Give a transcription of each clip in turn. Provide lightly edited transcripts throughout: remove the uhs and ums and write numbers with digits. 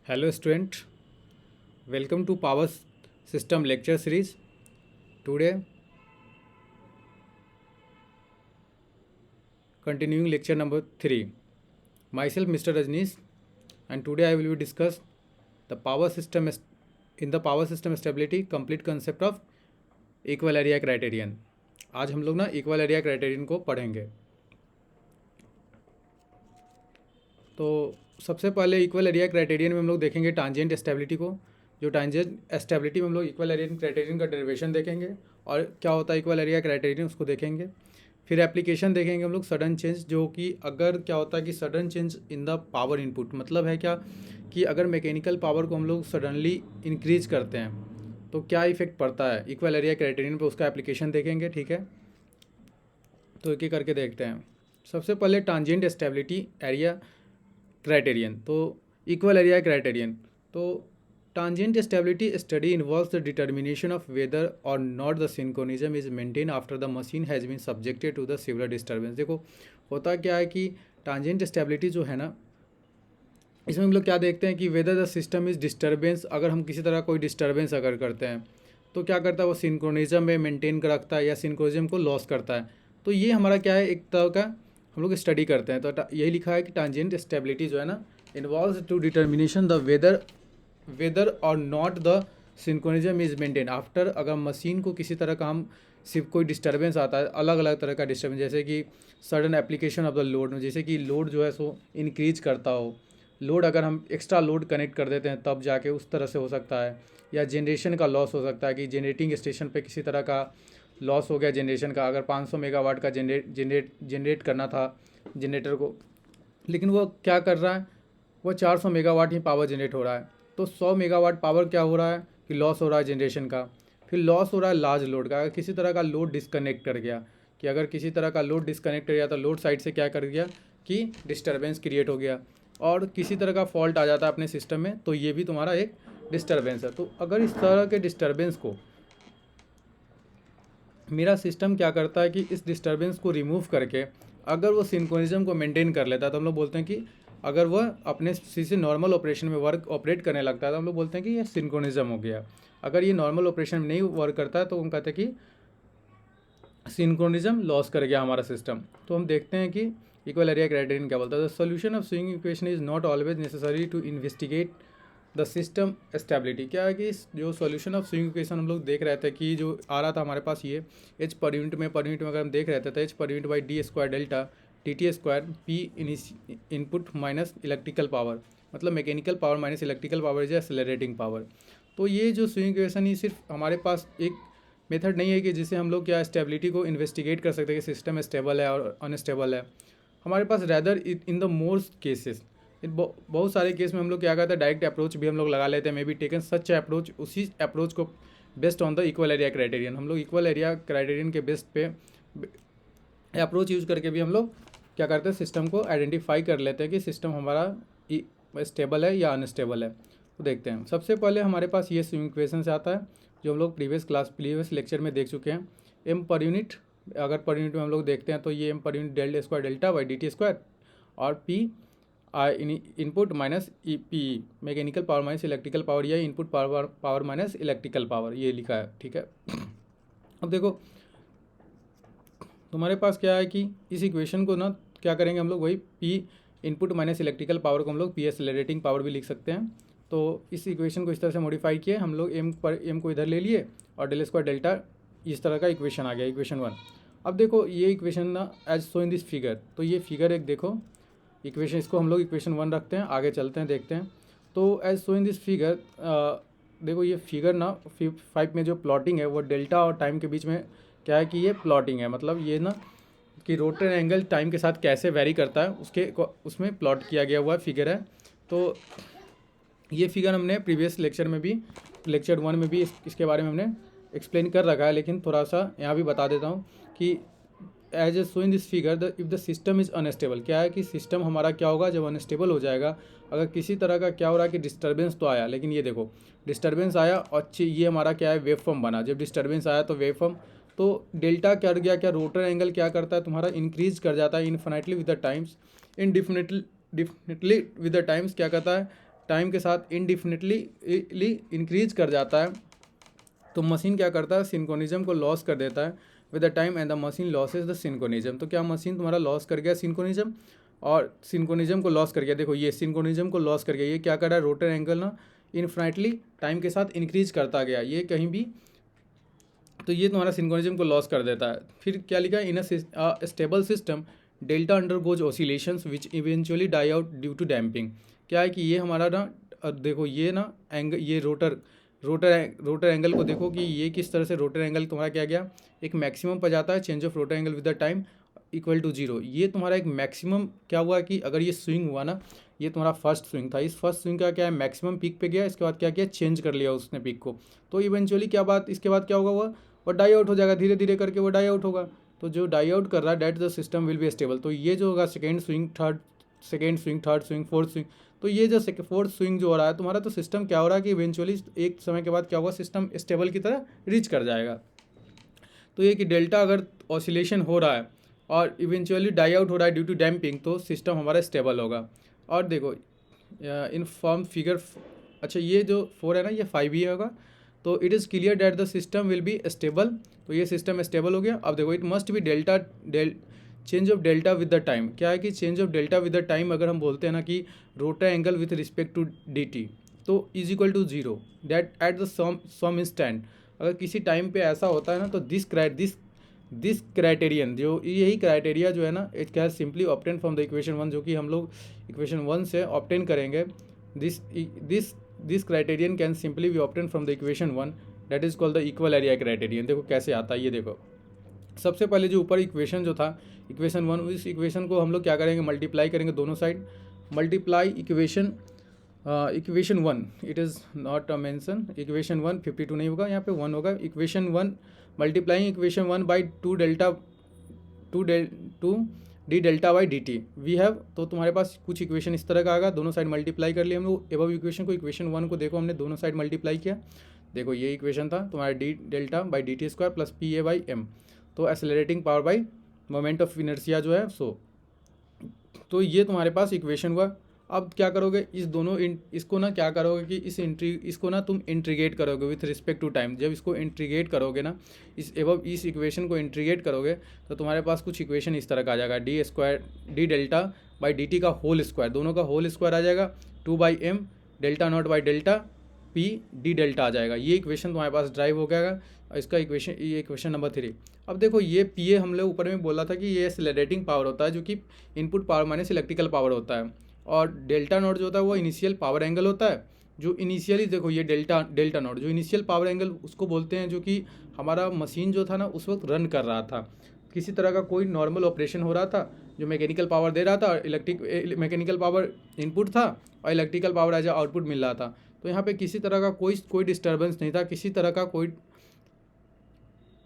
Hello student, welcome to Power System lecture series. Today continuing lecture number 3. Myself Mr. Rajneesh, and today I will discuss the power system in the power system stability complete concept of equal area criterion. आज हम लोग ना equal area criterion को पढ़ेंगे. तो सबसे पहले equal area criterion में हम लोग देखेंगे टांजेंट स्टेबिलिटी को. जो टांजेंट स्टेबिलिटी में हम लोग इक्वल एरिया क्राइटेरियन का डेरिवेशन देखेंगे और क्या होता है इक्वल एरिया क्राइटेरियन उसको देखेंगे. फिर एप्लीकेशन देखेंगे हम लोग सडन चेंज, जो कि अगर क्या होता है कि sudden change in the power input, मतलब है क्या कि अगर मैकेनिकल पावर को हम लोग सडनली इंक्रीज करते हैं तो क्या इफेक्ट पड़ता है इक्वल एरिया क्राइटेरियन पे, उसका एप्लीकेशन देखेंगे. ठीक है, तो एक एक करके देखते हैं. सबसे पहले टांजेंट स्टेबिलिटी एरिया क्राइटेरियन. तो इक्वल एरिया क्राइटेरियन, तो tangent stability study involves the determination of whether or not the synchronism is maintain after the machine has been subjected to the severe disturbance. देखो होता क्या है कि tangent stability जो है ना, इसमें हम लोग क्या देखते हैं कि whether the system is disturbance, अगर हम किसी तरह कोई डिस्टर्बेंस अगर करते हैं तो क्या करता है वो सिंक्रोनिज्म में मेंटेन कर रखता है या सिंक्रोनिज्म को लॉस करता है. तो ये हमारा क्या है एक तरह का हम लोग स्टडी करते हैं. तो यही लिखा है कि टांजेंट स्टेबिलिटी जो है ना involves to determination the whether or not the synchronism is maintain after, अगर मशीन को किसी तरह का हम सिर्फ कोई डिस्टर्बेंस आता है, अलग अलग तरह का डिस्टर्बेंस, जैसे कि sudden application of the load, जैसे कि लोड जो है सो इंक्रीज करता हो, लोड अगर हम एक्स्ट्रा लोड कनेक्ट कर देते हैं तब जाके उस तरह से हो सकता है, या जनरेशन का लॉस हो सकता है कि जनरेटिंग स्टेशन पे किसी तरह का लॉस हो गया जनरेशन का. अगर 500 मेगावाट का जनरेट करना था जनरेटर को, लेकिन वो क्या कर रहा है, वो 400 मेगावाट ही पावर जनरेट हो रहा है, तो 100 मेगावाट पावर क्या हो रहा है कि लॉस हो रहा है जनरेशन का. फिर लॉस हो रहा है लार्ज लोड का, अगर किसी तरह का लोड डिस्कनेक्ट कर गया, कि अगर किसी तरह का लोड डिस्कनेक्ट कर गया तो लोड साइड से क्या कर गया कि डिस्टर्बेंस क्रिएट हो गया, और किसी तरह का फॉल्ट आ जाता है अपने सिस्टम में, तो ये भी तुम्हारा एक डिस्टर्बेंस है. तो अगर इस तरह के डिस्टर्बेंस को मेरा सिस्टम क्या करता है कि इस डिस्टर्बेंस को रिमूव करके अगर वो सिंक्रोनिज्म को मेंटेन कर लेता है तो हम लोग बोलते हैं कि अगर वह अपने से नॉर्मल ऑपरेशन में ऑपरेट करने लगता है तो हम लोग बोलते हैं कि ये सिंक्रोनिज्म हो गया. अगर ये नॉर्मल ऑपरेशन में नहीं वर्क करता है तो हम कहते हैं कि सिंक्रोनिज्म लॉस कर गया हमारा सिस्टम. तो हम देखते हैं कि इक्वल एरिया क्राइटेरियन क्या बोलता है. The solution of swing equation is not always necessary to investigate the system stability. क्या है कि जो सॉल्यूशन ऑफ स्विंग इक्वेशन हम लोग देख रहे थे कि जो आ रहा था हमारे पास ये एच पर यूनिट में अगर हम देख रहे थे तो H per unit by d square delta t t square P input minus electrical power, मतलब mechanical power minus electrical power is accelerating power. तो ये जो स्विंग इक्वेशन ही सिर्फ हमारे पास एक मेथड नहीं है कि जिससे हम लोग क्या स्टेबिलिटी को इन्वेस्टिगेट कर सकते हैं कि सिस्टम स्टेबल है और अनस्टेबल है. हमारे पास rather in the most cases, बहुत सारे केस में हम लोग क्या करते हैं डायरेक्ट अप्रोच भी हम लोग लगा लेते हैं. May be taken such approach, उसी अप्रोच को based on the equal area criterion, हम लोग इक्वल एरिया क्राइटेरियन के बेस्ड पे अप्रोच यूज़ करके भी हम लोग क्या करते हैं सिस्टम को आइडेंटिफाई कर लेते हैं कि सिस्टम हमारा स्टेबल है या अनस्टेबल है. तो देखते हैं. सबसे पहले हमारे पास ये स्विंग इक्वेशन से आता है जो हम लोग प्रीवियस लेक्चर में देख चुके हैं. एम पर यूनिट, अगर पर यूनिट में हम लोग देखते हैं तो ये M per unit delta square delta by d t square और P input minus E P mechanical power minus electrical power, या input power minus electrical power, ये लिखा है. ठीक है. अब देखो तुम्हारे पास क्या है कि इस इक्वेशन को ना क्या करेंगे हम लोग, वही P input minus electrical power को हम लोग पी एक्सेलरेटिंग पावर भी लिख सकते हैं. तो इस इक्वेशन को इस तरह से मॉडिफाई किए हम लोग, एम को इधर ले लिए और डेल स्क्वायर डेल्टा, इस तरह का इक्वेशन आ गया इक्वेशन 1. अब देखो ये इक्वेशन ना as so in this figure, तो ये फिगर एक देखो इक्वेशन, इसको हम लोग इक्वेशन 1 रखते हैं, आगे चलते हैं देखते हैं. तो as so in this figure, देखो ये फिगर ना 5 में जो प्लॉटिंग है वो डेल्टा और टाइम के बीच में क्या है कि ये प्लॉटिंग है, मतलब ये ना कि रोटर एंगल टाइम के साथ कैसे वेरी करता है उसमें प्लॉट किया गया हुआ फिगर है. तो ये फिगर हमने प्रीवियस लेक्चर में भी, लेक्चर 1 में भी इसके बारे में हमने एक्सप्लेन कर रखा है, लेकिन थोड़ा सा यहाँ भी बता देता हूँ कि as a so in this figure if the system is unstable, क्या है कि सिस्टम हमारा क्या होगा जब अनस्टेबल हो जाएगा, अगर किसी तरह का क्या हो रहा है कि डिस्टर्बेंस तो आया, लेकिन ये देखो डिस्टर्बेंस आया और ये हमारा क्या है वेव फॉर्म बना. जब डिस्टर्बेंस आया तो वेव फॉर्म, तो डेल्टा क्या गया, क्या रोटर एंगल क्या करता है तुम्हारा इंक्रीज कर जाता है infinitely with the times, indefinitely with the times क्या करता है टाइम के साथ इनडिफिनिटली इंक्रीज कर जाता है तो मशीन क्या करता है, सिंक्रोनिज्म को लॉस कर देता है with the time and the machine losses the synchronism. तो क्या मशीन तुम्हारा लॉस कर गया सिंक्रोनिज्म, और सिंक्रोनिज्म को लॉस कर गया। देखो ये सिंक्रोनिज्म को लॉस कर गया, ये क्या कर रहा है, रोटर एंगल ना इनफिनिटली टाइम के साथ इंक्रीज करता गया, ये कहीं भी, तो ये तुम्हारा सिंक्रोनिज्म को लॉस कर देता है। फिर क्या लिखा है, in a stable system delta undergoes oscillations which eventually die out due to damping. क्या है कि ये हमारा ना देखो ये ना एंगल, ये रोटर एंगल को देखो कि ये किस तरह से रोटर एंगल तुम्हारा क्या गया, एक मैक्सिमम पर जाता है, change of rotor angle with the time equal to zero. ये तुम्हारा एक मैक्सिमम क्या हुआ कि अगर ये स्विंग हुआ ना, ये तुम्हारा फर्स्ट स्विंग था, इस फर्स्ट स्विंग का क्या है, मैक्सिमम पीक पे गया, इसके बाद क्या किया, चेंज कर लिया उसने पीक को, तो इवेंचुअली क्या बात, इसके बाद क्या होगा, वो डाई आउट हो जाएगा, धीरे धीरे करके वो डाई आउट होगा। तो जो डाई आउट कर रहा है that the system will be stable. तो ये जो होगा second swing, third swing, fourth swing, तो ये जो फोर्थ स्विंग जो हो रहा है तुम्हारा, तो सिस्टम क्या हो रहा है कि इवेंचुअली एक समय के बाद क्या होगा, सिस्टम स्टेबल की तरह रीच कर जाएगा। तो ये कि डेल्टा अगर ऑसिलेशन हो रहा है और इवेंचुअली डाई आउट हो रहा है ड्यू टू डैम्पिंग, तो सिस्टम हमारा स्टेबल होगा। और देखो इन फॉर्म फिगर, अच्छा ये जो 4 है ना, ये 5 ही होगा। तो it is clear that the system will be stable, तो ये सिस्टम स्टेबल हो गया। अब देखो it must be change of delta with the time. क्या है कि change of delta with the time अगर हम बोलते हैं ना कि rotor angle with respect to d t, तो is equal to zero that at the same instant. अगर किसी टाइम पे ऐसा होता है ना, तो दिस क्राइटेरियन, जो यही क्राइटेरिया जो है ना, it can simply obtain from the equation 1, जो कि हम लोग इक्वेशन 1 से ऑब्टेन करेंगे। This criterion can simply B obtain from the equation 1 that is called the equal area criterion. देखो कैसे आता है ये, देखो सबसे पहले जो ऊपर इक्वेशन जो था इक्वेशन 1, इस इक्वेशन को हम लोग क्या करेंगे, मल्टीप्लाई करेंगे दोनों side, multiply equation 1, it is not a mention, equation 1 52 नहीं होगा, यहाँ पे 1 होगा। Equation 1 multiplying equation 1 by two D delta by d T V have. तो तुम्हारे पास कुछ इक्वेशन इस तरह का आएगा, दोनों साइड मल्टीप्लाई कर लिया हम लोग एबव इक्वेशन को, इक्वेशन 1 को देखो हमने दोनों साइड मल्टीप्लाई किया। देखो ये इक्वेशन था तुम्हारा d delta by d t square plus P a by M, तो accelerating power by moment of inertia जो है सो, तो ये तुम्हारे पास इक्वेशन हुआ। अब क्या करोगे, इस दोनों इसको ना क्या करोगे कि इसको ना तुम इंट्रीगेट करोगे विथ रिस्पेक्ट टू टाइम। जब इसको इंट्रीगेट करोगे ना, इस इक्वेशन को इंट्रीगेट करोगे, तो तुम्हारे पास कुछ इक्वेशन इस तरह का आ जाएगा, d delta by d t का होल स्क्वायर, दोनों का होल स्क्वायर आ जाएगा, 2/m delta naught by delta P d delta आ जाएगा। ये इक्वेशन तुम्हारे पास ड्राइव हो गया। इसका इक्वेशन, ये इक्वेशन नंबर 3। अब देखो ये पी ए हम लोग ऊपर में बोला था कि ये एक्सेलरेटिंग पावर होता है, जो कि input power minus electrical power होता है, और डेल्टा नॉट जो होता है वो इनिशियल पावर एंगल होता है, जो इनिशियली देखो ये डेल्टा नॉट जो इनिशियल पावर एंगल उसको बोलते हैं, जो कि हमारा मशीन जो था ना उस वक्त रन कर रहा था, किसी तरह का कोई नॉर्मल ऑपरेशन हो रहा था, जो मैकेनिकल पावर दे रहा था, मैकेनिकल पावर इनपुट था और इलेक्ट्रिकल पावर एज आउटपुट मिल रहा था। तो यहाँ पे किसी तरह का कोई डिस्टर्बेंस नहीं था, किसी तरह का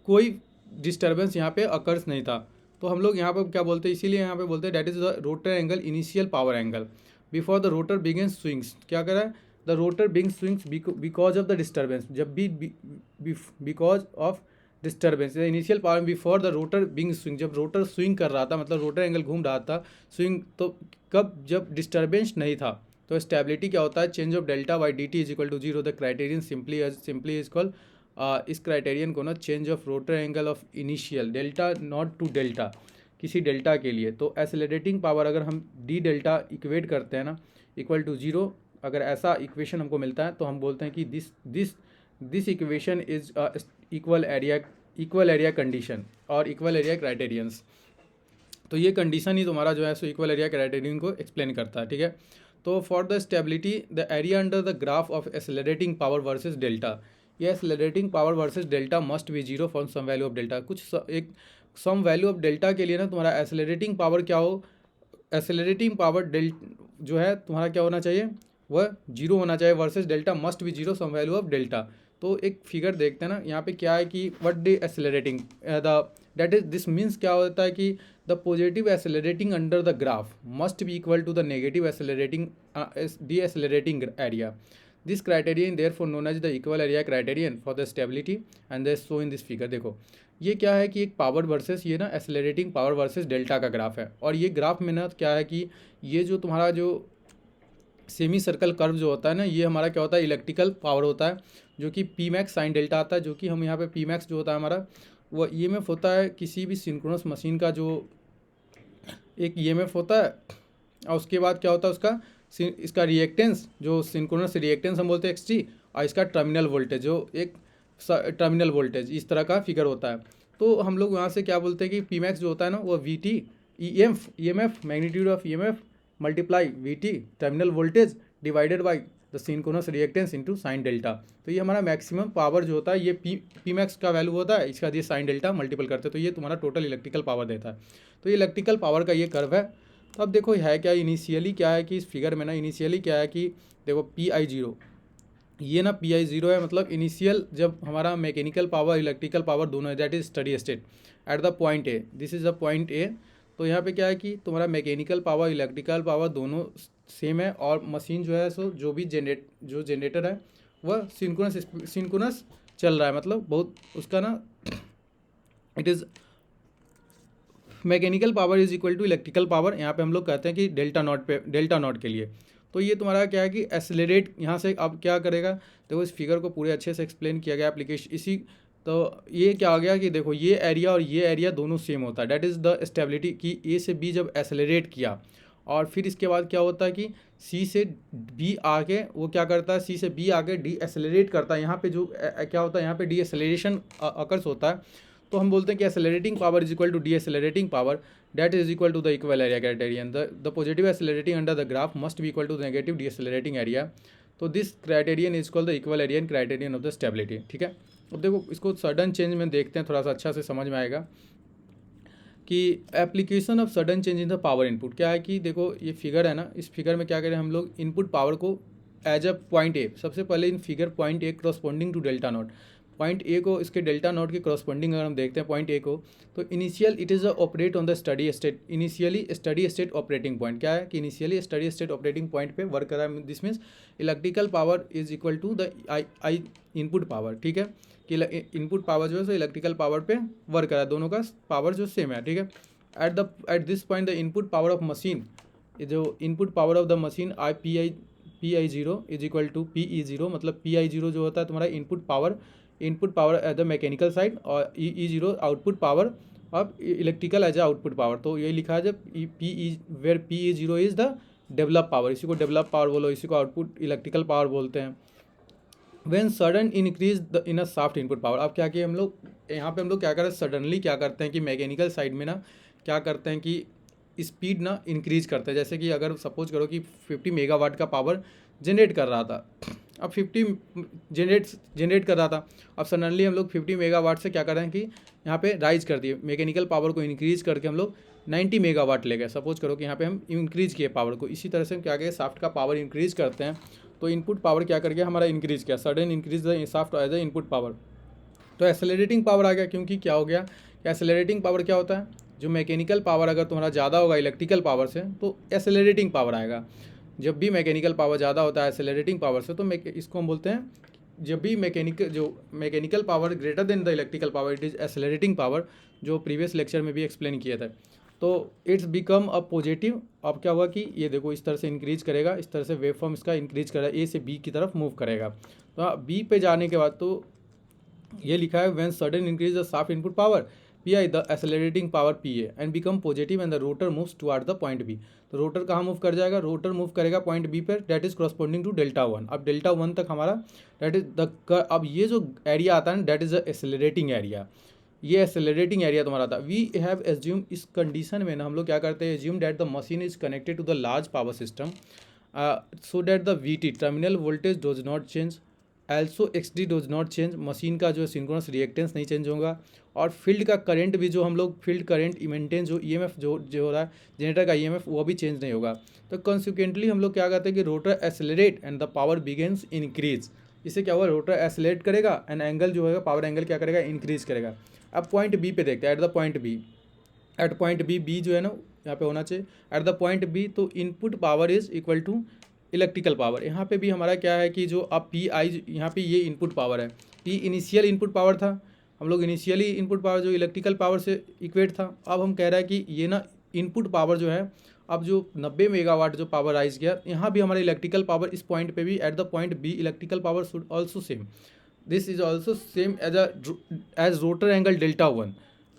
कोई डिस्टर्बेंस यहाँ पे अकर्स नहीं था। तो हम लोग यहाँ पे क्या बोलते हैं, इसीलिए यहाँ पे बोलते हैं that is the rotor angle initial power angle before the rotor begins swings. क्या करा है, the rotor begin swings because of the disturbance, जब भी because of disturbance initial power before the rotor begin swing, जब rotor swing कर रहा था, मतलब रोटर एंगल घूम रहा था स्विंग, तो कब, जब डिस्टर्बेंस नहीं था। तो स्टेबिलिटी क्या होता है, change of delta by d t is equal to zero. The criterion simply is called, इस क्राइटेरियन को ना change of rotor angle of initial delta naught to delta, किसी डेल्टा के लिए। तो एक्सेलरेटिंग पावर अगर हम डी डेल्टा इक्वेट करते हैं ना इक्वल टू जीरो, अगर ऐसा इक्वेशन हमको मिलता है तो हम बोलते हैं कि this equation is equal area condition और इक्वल एरिया क्राइटेरियंस। तो ये कंडीशन ही तुम्हारा जो है सो इक्वल एरिया क्राइटेरियन को एक्सप्लेन करता है, ठीक है। तो for the stability the area under the graph of accelerating power versus delta, ये accelerating power versus delta must be zero for some value of delta. एक सम वैल्यू ऑफ डेल्टा के लिए ना तुम्हारा एक्सेलरेटिंग पावर क्या हो, accelerating power जो है तुम्हारा क्या होना चाहिए, वह जीरो होना चाहिए, versus delta must be zero some value of delta. तो एक फिगर देखते हैं ना, यहाँ पे क्या है कि what decelerating the that is this means क्या होता है कि the positive accelerating under the graph must be equal to the negative accelerating decelerating area. This criterion therefore known as the equal area criterion for the stability and they show in this figure. देखो ये क्या है कि एक power versus, ये ना accelerating power versus delta का graph है, और ये ग्राफ में ना क्या है कि ये जो तुम्हारा जो सेमी सर्कल कर्व जो होता है ना, ये हमारा क्या होता है, इलेक्ट्रिकल पावर होता है, जो कि पी मैक्स साइन डेल्टा आता है, जो कि हम यहाँ पे पी मैक्स जो होता है हमारा वो ईएमएफ होता है किसी भी सिंक्रोनस मशीन का, जो एक ईएमएफ होता है। और उसके बाद क्या होता है उसका इसका रिएक्टेंस, जो सिंक्रोनस रिएक्टेंस हम बोलते हैं एक्सटी, और इसका टर्मिनल वोल्टेज जो एक टर्मिनल वोल्टेज, इस तरह का फिगर होता है। तो हम लोग यहाँ से क्या बोलते हैं कि पी मैक्स जो होता है ना वो we T EMF magnitude of EMF multiply we T terminal voltage divided by the synchronous reactance into sine delta. तो ये हमारा मैक्सिमम पावर जो होता है, ये पी मैक्स का वैल्यू होता है, इसका ये साइन डेल्टा मल्टीपल करते हैं, तो ये तुम्हारा टोटल इलेक्ट्रिकल पावर देता है। तो ये इलेक्ट्रिकल पावर का ये कर्व है। तो अब देखो है क्या, इनिशियली क्या है कि इस फिगर में ना इनिशियली क्या है कि देखो PI0, ये ना PI0 है, मतलब इनिशियल जब हमारा मैकेनिकल पावर इलेक्ट्रिकल पावर दोनों है, that is steady state eight the point A, this is the point ए। तो यहाँ पे क्या है कि तुम्हारा मैकेनिकल पावर इलेक्ट्रिकल पावर दोनों सेम है, और मशीन जो है सो जो भी जनरेटर है वह सिंक्रोनस चल रहा है, मतलब बहुत उसका ना it is mechanical power is equal to electrical power. यहाँ पे हम लोग कहते हैं कि डेल्टा नॉट के लिए। तो ये तुम्हारा क्या है कि एक्सेलरेट यहाँ से अब क्या करेगा, देखो इस फिगर को पूरे अच्छे से एक्सप्लेन किया गया एप्लीकेशन इसी। तो ये क्या हो गया कि देखो ये एरिया और ये एरिया दोनों सेम होता है, डैट इज़ द स्टेबिलिटी कि ए से बी जब एक्सेलरेट किया, और फिर इसके बाद क्या होता है कि सी से बी आके वो क्या करता है, सी से बी आके डी एक्सेलरेट करता है। यहाँ पे जो क्या होता है, यहाँ पे डी एक्सेलरेशन अकर्स होता है। तो हम बोलते हैं कि accelerating power is equal to decelerating power, that is equal to the equal area criterion. The positive accelerating under the graph must be equal to the negative decelerating area. तो this criterion is called the equal area criterion of the stability. ठीक है, अब देखो इसको sudden change में देखते हैं, थोड़ा सा अच्छा से समझ में आएगा कि application of sudden change in the power input क्या है। कि देखो ये फिगर है ना, इस फिगर में क्या करें हम लोग, इनपुट पावर को एज अ पॉइंट ए, सबसे पहले in figure point A corresponding to delta naught, point A को इसके डेल्टा नॉट की क्रॉसपॉन्डिंग अगर हम देखते हैं पॉइंट ए को, तो initial it is a operate on the steady state, initially steady state operating point क्या है कि initially steady state operating point पे वर्क कर रहा है। This means electrical power is equal to the I input power. ठीक है, कि इनपुट पावर जो है सो इलेक्ट्रिकल पावर पे वर्क कर रहा है, दोनों का पावर जो सेम है। ठीक है, at this point the input power of machine, जो input power of the machine PI0 is equal to PE0, मतलब PI0 जो होता है तुम्हारा input power at the mechanical side, और E0 output power of electrical as output power. तो ये लिखा है जब where PE0 is the develop power, इसी को डेवलप पावर बोलो, इसी को आउटपुट इलेक्ट्रिकल पावर बोलते हैं। When sudden increase the in a soft input power, अब क्या किया हम लोग यहाँ पे, हम लोग क्या करें सडनली क्या करते हैं कि मैकेनिकल साइड में ना क्या करते हैं कि स्पीड ना इंक्रीज करते हैं। जैसे कि अगर सपोज करो कि 50 मेगावाट का पावर जनरेट कर रहा था, अब 50 जनरेट कर रहा था, अब सडनली हम लोग 50 मेगावाट से क्या कर रहे हैं कि यहाँ पे राइज कर दिए, मैकेनिकल पावर को इंक्रीज करके हम लोग 90 मेगावाट ले गए। सपोज करो कि यहाँ पे हम इंक्रीज किए पावर को, इसी तरह से हम क्या किए सॉफ्ट का पावर इंक्रीज करते हैं, तो इनपुट पावर क्या कर गया हमारा इंक्रीज किया, sudden increase the shaft as the input power. तो एक्सेलरेटिंग पावर आ गया, क्योंकि क्या हो गया, एक्सेलरेटिंग पावर क्या होता है, जो मैकेनिकल पावर अगर तुम्हारा ज़्यादा होगा इलेक्ट्रिकल पावर से तो एक्सेलरेटिंग पावर आएगा। जब भी मैकेनिकल पावर ज़्यादा होता है एक्सेलरेटिंग पावर से, तो इसको हम बोलते हैं, जब भी mechanical power greater than the electrical power it is accelerating power, जो प्रीवियस लेक्चर में भी एक्सप्लेन किया था। तो इट्स बिकम अ पॉजिटिव। अब क्या हुआ कि ये देखो इस तरह से इंक्रीज करेगा, इस तरह से वेव फॉर्म इसका इंक्रीज करेगा, ए से बी की तरफ मूव करेगा। तो बी पे जाने के बाद तो ये लिखा है when sudden increase the shaft input power PI the accelerating power PA and become positive and the rotor moves toward the point B। तो रोटर कहाँ मूव कर जाएगा, रोटर मूव करेगा पॉइंट B पर, that is corresponding to delta 1। अब delta 1 तक हमारा date is the, अब ये जो एरिया आता है ना that is the accelerating area, ये एक्सेलरेटिंग एरिया तुम्हारा था। वी हैव एज्यूम, इस कंडीशन में ना हम लोग क्या करते हैं, assume that the machine is connected to the large power system so that the VT terminal voltage does not change, also XD does not change, machine का जो सिंक्रोनस रिएक्टेंस नहीं चेंज होगा, और फील्ड का करंट भी जो हम लोग फील्ड करंट मेंटेन जो EMF जो हो रहा है जनरेटर का EMF वो भी चेंज नहीं होगा। तो कॉन्सिक्वेंटली हम लोग क्या कहते हैं कि rotor accelerate and the power begins increase. इससे क्या हुआ, रोटर एक्सेलरेट करेगा एंड एंगल जो है पावर एंगल क्या करेगा, इंक्रीज करेगा। अब पॉइंट B पे देखते हैं, at the point B, at point B जो है ना यहाँ पे होना चाहिए एट द पॉइंट B, तो input power is equal to electrical power. यहाँ पे भी हमारा क्या है कि जो अब PI यहाँ पे ये इनपुट पावर है, P इनिशियल इनपुट पावर था, हम लोग इनिशियली इनपुट पावर जो इलेक्ट्रिकल पावर से इक्वेट था। अब हम कह रहे हैं कि ये ना इनपुट पावर जो है अब जो 90 मेगावाट जो पावर राइज किया, यहाँ भी हमारा इलेक्ट्रिकल पावर इस पॉइंट पे भी at the point B electrical power should also same, this is also same as rotor angle delta one.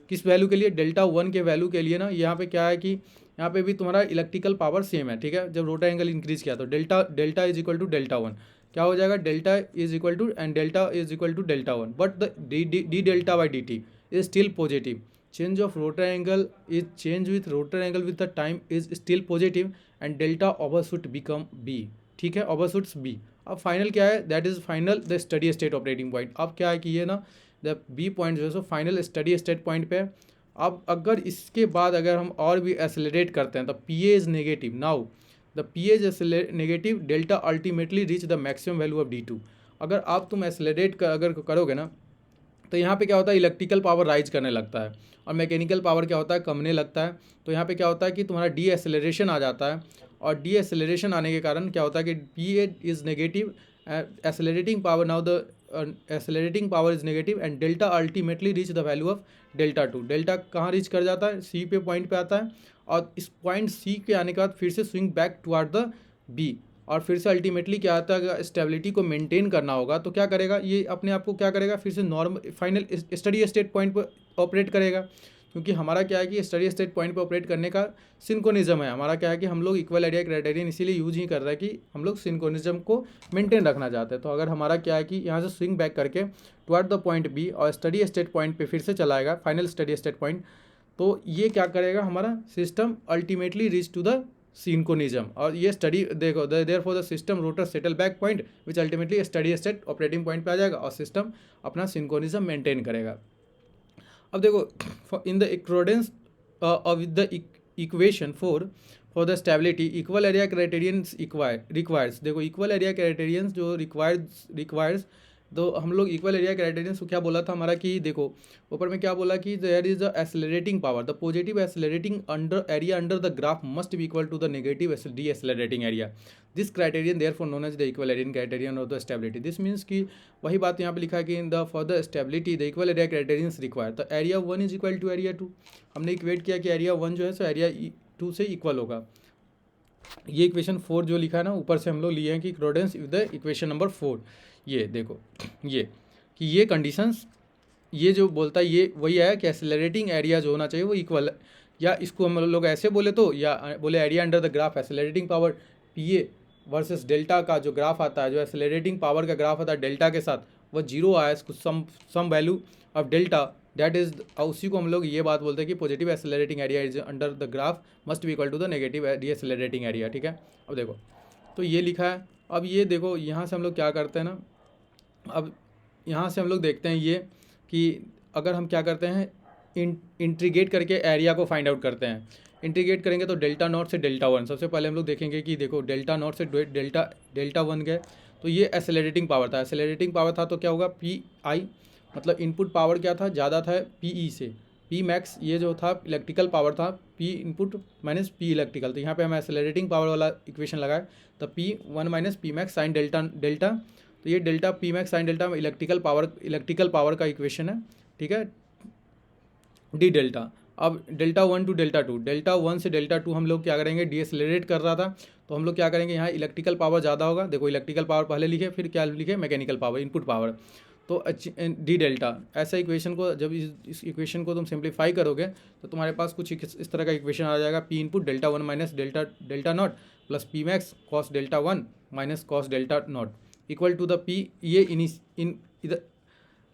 किस वैल्यू के लिए? डेल्टा वन के वैल्यू के लिए ना, यहाँ पे क्या है कि यहाँ पे भी तुम्हारा इलेक्ट्रिकल पावर सेम है, ठीक है। जब रोटर एंगल इंक्रीज किया तो delta is equal to delta one, क्या हो जाएगा? Delta is equal to and delta is equal to delta one, but the d delta by d t is still positive. Change of rotor angle is change with rotor angle with the time is still positive and delta overshoot become B, ठीक है, overshoots B. अब final क्या है? That is final the steady state operating point. अब क्या है कि ये ना द बी पॉइंट जो है so final steady state point पे है। अब अगर इसके बाद अगर हम और भी एक्सेलरेट करते हैं तो P A is negative, now the P A is negative, delta ultimately reach the maximum value of d two. अगर आप तुम एक्सेलरेट अगर करोगे ना तो यहाँ पे क्या होता है? इलेक्ट्रिकल पावर राइज करने लगता है और मैकेनिकल पावर क्या होता है? कमने लगता है। तो यहाँ पे क्या होता है कि तुम्हारा डी एक्सेलरेशन आ जाता है, और डी एक्सेलरेशन आने के कारण क्या होता है कि P A is negative, accelerating power, now the accelerating power is negative and delta ultimately reach the value of delta two. Delta कहाँ रीच कर जाता है? सी पे पॉइंट पे आता है, और इस पॉइंट सी के आने के बाद फिर से swing back toward the B, और फिर से अल्टीमेटली क्या आता है? अगर स्टेबिलिटी को मेंटेन करना होगा तो क्या करेगा? ये अपने आप को क्या करेगा? फिर से normal final steady state point पर ऑपरेट करेगा, क्योंकि हमारा क्या है कि स्टडी स्टेट पॉइंट पर ऑपरेट करने का सिंक्रोनिज्म है। हमारा क्या है कि हम लोग इक्वल एरिया क्राइटेरियन इसीलिए यूज ही कर रहे हैं कि हम लोग सिंक्रोनिज्म को मेंटेन रखना चाहते हैं। तो अगर हमारा क्या है कि यहाँ से स्विंग बैक करके टुवर्ड द पॉइंट बी और स्टडी स्टेट पॉइंट पे फिर से चलाएगा, फाइनल स्टडी स्टेट पॉइंट, तो ये क्या करेगा? हमारा system ultimately reach to the synchronism. और ये स्टडी देखो, therefore the system rotor settle back point which ultimately steady state operating point पे आ जाएगा और सिस्टम अपना सिंक्रोनिज्म मेंटेन करेगा। अब देखो, in the accordance with the equation for the stability equal area criterions requires. देखो, इक्वल एरिया क्राइटेरियंस जो रिक्वायर्स, तो हम लोग इक्वल एरिया क्राइटेरियंस को क्या बोला था हमारा कि देखो ऊपर में क्या बोला कि there is the accelerating power, the positive accelerating under area under the graph must be equal to the negative decelerating area. This criterion therefore known as the equal area criterion of the stability. This means कि वही बात यहाँ पे लिखा है कि in the for the stability the equal area criterions require, तो area one is equal to area two. हमने इक्वेट किया कि एरिया वन जो है सो एरिया टू से इक्वल होगा। ये इक्वेशन 4 जो लिखा है ना ऊपर से हम लोग लिए हैं कि accordance with the equation number 4। ये देखो ये कि ये कंडीशंस, ये जो बोलता है ये वही है कि एक्सेलरेटिंग एरिया जो होना चाहिए वो इक्वल, या इसको हम लोग ऐसे बोले तो, या बोले area under the graph accelerating power P A versus delta का जो ग्राफ आता है, जो एक्सेलरेटिंग पावर का ग्राफ आता है डेल्टा के साथ, वो जीरो आया कुछ some value of delta, that is उसी को हम लोग ये बात बोलते हैं कि positive accelerating area is under the graph must be equal to the negative accelerating area, ठीक है। अब देखो तो ये लिखा है। अब ये देखो यहाँ से हम लोग क्या करते हैं ना, अब यहाँ से हम लोग देखते हैं ये कि अगर हम क्या करते हैं इंटीग्रेट करके एरिया को फाइंड आउट करते हैं। इंटीग्रेट करेंगे तो डेल्टा नॉट से डेल्टा वन, सबसे पहले हम लोग देखेंगे कि देखो डेल्टा नॉट से डेल्टा वन गए तो ये एक्सेलरेटिंग पावर था। एक्सेलरेटिंग पावर था तो क्या होगा? पी आई, मतलब इनपुट पावर क्या था? ज़्यादा था पी ई से। पी मैक्स ये जो था इलेक्ट्रिकल पावर था, P input minus P electrical, तो यहाँ पे हम एक्सेलरेटिंग पावर वाला इक्वेशन लगाए तो P one minus P max sine delta, तो ये delta P max sine delta में इलेक्ट्रिकल पावर का इक्वेशन है, ठीक है, डी डेल्टा। अब delta one two delta one से डेल्टा टू हम लोग क्या करेंगे? डी एक्सेलरेट कर रहा था तो हम लोग क्या करेंगे? यहाँ इलेक्ट्रिकल पावर ज़्यादा होगा, देखो इलेक्ट्रिकल पावर पहले लिखे, फिर क्या लिखे? मैकेनिकल पावर, इनपुट पावर, तो डी डेल्टा। ऐसा इक्वेशन को जब इस इक्वेशन को तुम सिंप्लीफाई करोगे तो तुम्हारे पास कुछ इस तरह का इक्वेशन आ जाएगा। P input delta one minus delta naught plus P max cos delta one minus cos delta naught equal to the P, ये इन इधर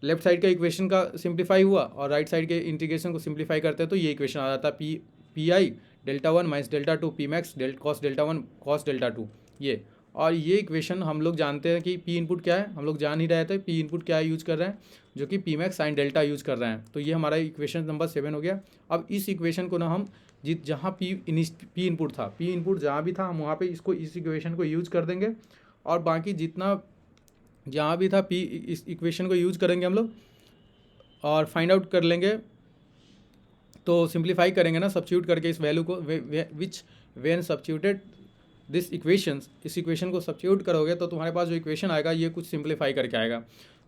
लेफ्ट साइड का इक्वेशन का सिंप्लीफाई हुआ और राइट साइड के इंटीग्रेशन को सिंप्लीफाई करते हैं तो ये इक्वेशन आ जाता है P I delta one minus delta two P max cos delta one cos delta two ये। और ये इक्वेशन हम लोग जानते हैं कि पी इनपुट क्या है, हम लोग जान ही रहे थे पी इनपुट क्या यूज कर रहे हैं, जो कि P max sine delta use कर रहे हैं। तो ये हमारा इक्वेशन नंबर 7 हो गया। अब इस इक्वेशन को ना हम जहाँ पी इनपुट था, पी इनपुट जहाँ भी था हम वहाँ पे इस इक्वेशन को यूज कर देंगे, और बाकी जितना जहाँ भी था पी इस इक्वेशन को यूज करेंगे हम लोग और फाइंड आउट कर लेंगे। तो सिंप्लीफाई करेंगे ना सब्स्टिट्यूट करके इस वैल्यू को, विच व्हेन सब्स्टिट्यूटेड दिस इक्वेशंस, इस इक्वेशन को सब्स्टिट्यूट करोगे तो तुम्हारे पास जो इक्वेशन आएगा ये कुछ सिंप्लीफाई करके आएगा।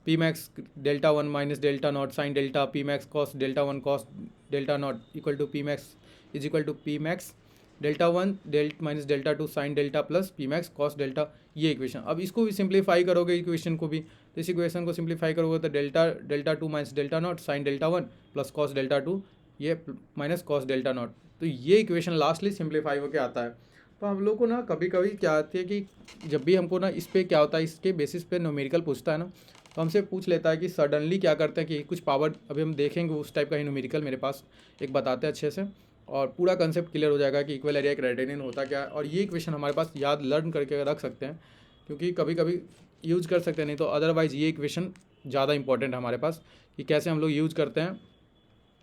P max delta one minus delta naught sine delta P max cos delta one cos delta naught equal to P max is equal to P max delta one minus delta two sine delta plus P max cos delta, ये equation. अब इसको भी simplify करोगे equation को भी, तो इस equation को सिंप्लीफाई करोगे तो delta two minus delta naught sine delta one plus cos delta two, ये माइनस कॉस डेल्टा नॉट, तो ये इक्वेशन लास्टली सिंप्लीफाई होकर आता है। तो हम लोग को ना कभी कभी क्या आती है कि जब भी हमको ना इस पर क्या होता है, इसके बेसिस पे न्यूमेरिकल पूछता है ना, तो हमसे पूछ लेता है कि सडनली क्या करते हैं कि कुछ पावर, अभी हम देखेंगे उस टाइप का ही न्यूमेरिकल मेरे पास एक बताते हैं अच्छे से, और पूरा कंसेप्ट क्लियर हो जाएगा कि इक्वल एरिया क्राइटेरियन होता क्या है। और ये इक्वेशन हमारे पास याद लर्न करके रख सकते हैं, क्योंकि कभी कभी यूज़ कर सकते हैं, नहीं तो अदरवाइज़ ये इक्वेशन ज़्यादा इंपॉर्टेंट है हमारे पास कि कैसे हम लोग यूज़ करते हैं।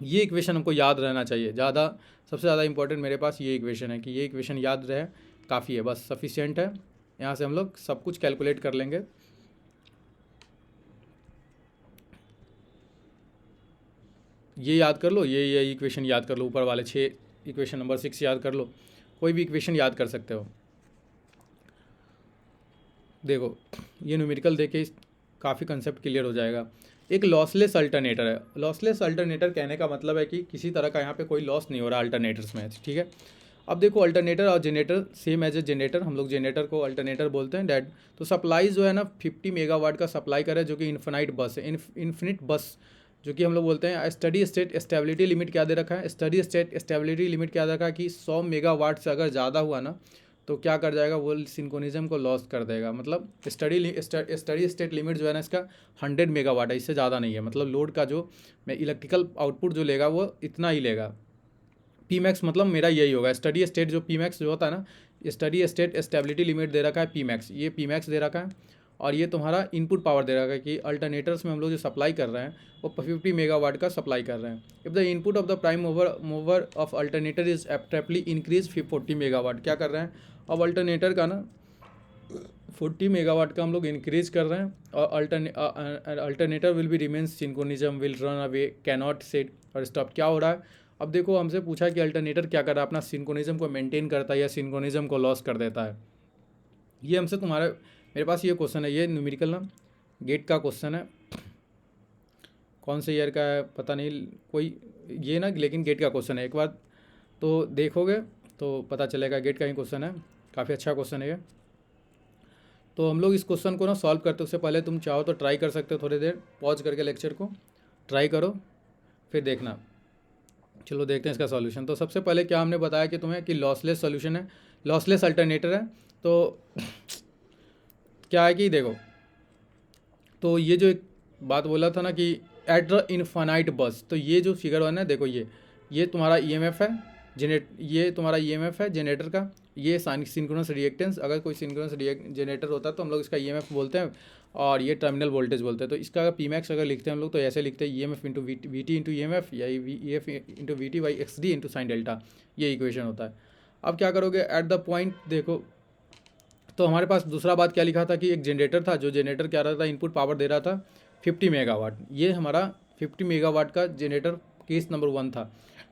ये इक्वेशन हमको याद रहना चाहिए ज़्यादा, सबसे ज़्यादा इंपॉर्टेंट मेरे पास ये इक्वेशन है कि ये इक्वेशन याद रहे, काफ़ी है, बस सफिशिएंट है। यहाँ से हम लोग सब कुछ कैलकुलेट कर लेंगे। ये याद कर लो, ये इक्वेशन याद कर लो, ऊपर वाले 6 इक्वेशन नंबर 6 याद कर लो, कोई भी इक्वेशन याद कर सकते हो। देखो ये न्यूमेरिकल देके काफ़ी कंसेप्ट क्लियर हो जाएगा। एक लॉसलेस अल्टरनेटर है। लॉसलेस अल्टरनेटर कहने का मतलब है कि किसी तरह का यहाँ पे कोई लॉस नहीं हो रहा अल्टरनेटर्स में, ठीक है। अब देखो अल्टरनेटर और generator same as a generator, हम लोग जनरेटर को अल्टरनेटर बोलते हैं डैट। तो सप्लाई जो है ना 50 मेगावाट का सप्लाई करे, जो कि इन्फिनाइट बस है, इन्फिनिट बस, जो कि हम लोग बोलते हैं। स्टडी स्टेट स्टेबिलिटी लिमिट क्या दे रखा है, स्टडी स्टेट स्टेबिलिटी लिमिट क्या दे रखा है कि 100 मेगावाट से अगर ज़्यादा हुआ ना तो क्या कर जाएगा, वो सिंक्रोनिज्म को लॉस कर देगा। मतलब स्टडी स्टेट लिमिट जो है ना इसका 100 मेगावाट है, इससे ज़्यादा नहीं है। मतलब लोड का जो मैं इलेक्ट्रिकल आउटपुट जो लेगा वो इतना ही लेगा। पी मैक्स मतलब मेरा यही होगा। स्टडी स्टेट जो पी मैक्स जो होता है ना, स्टडी स्टेट स्टेबिलिटी लिमिट दे रखा है पी मैक्स, ये पी मैक्स दे रखा है। और ये तुम्हारा इनपुट पावर दे रखा है कि अल्टरनेटर्स में हम लोग जो सप्लाई कर रहे हैं वो 50 मेगावाट का सप्लाई कर रहे हैं। If the input of the prime mover of alternator is abruptly increase 40 megawatt, क्या कर रहे हैं अब अल्टरनेटर का ना 40 मेगावाट का हम लोग इंक्रीज कर रहे हैं, और alternator will be remains synchronism will run away cannot set और स्टॉप। क्या हो रहा है अब देखो, हमसे पूछा कि अल्टरनेटर क्या कर रहा है, अपना सिंक्रोनिज्म को मेंटेन करता है या सिंक्रोनिज्म को लॉस कर देता है। ये हमसे मेरे पास ये क्वेश्चन है, ये न्यूमेरिकल ना गेट का क्वेश्चन है, कौन से ईयर का है पता नहीं कोई, ये ना लेकिन गेट का क्वेश्चन है। एक बार तो देखोगे तो पता चलेगा, गेट का ही क्वेश्चन है, काफ़ी अच्छा क्वेश्चन है ये। तो हम लोग इस क्वेश्चन को ना सॉल्व करते उससे पहले तुम चाहो तो ट्राई कर सकते हो, थोड़ी देर पॉज करके लेक्चर को ट्राई करो फिर देखना। चलो देखते हैं इसका सॉल्यूशन। तो सबसे पहले क्या हमने बताया कि तुम्हें कि लॉसलेस सॉल्यूशन है, लॉसलेस अल्टरनेटर है। तो क्या है कि देखो, तो ये जो एक बात बोला था ना कि एट द इनफाइनाइट बस, तो ये जो फिगर वन है देखो, ये तुम्हारा ईएमएफ है ये तुम्हारा ईएमएफ है जनरेटर का, ये सिंक्रोनस रिएक्टेंस। अगर कोई सिंक्रोनस जनरेटर होता है तो हम लोग इसका ईएमएफ बोलते हैं, और ये टर्मिनल वोल्टेज बोलते हैं। तो इसका पी मैक्स अगर लिखते हैं हम लोग तो ऐसे लिखते हैं EMF into V T into EMF, या EF into V T by X D into sine delta, ये इक्वेशन होता है। अब क्या करोगे एट द पॉइंट, देखो तो हमारे पास दूसरा बात क्या लिखा था कि एक जनरेटर था, जो जनरेटर क्या रहा था, इनपुट पावर दे रहा था 50 मेगावाट। ये हमारा 50 मेगावाट का जनरेटर केस नंबर 1 था।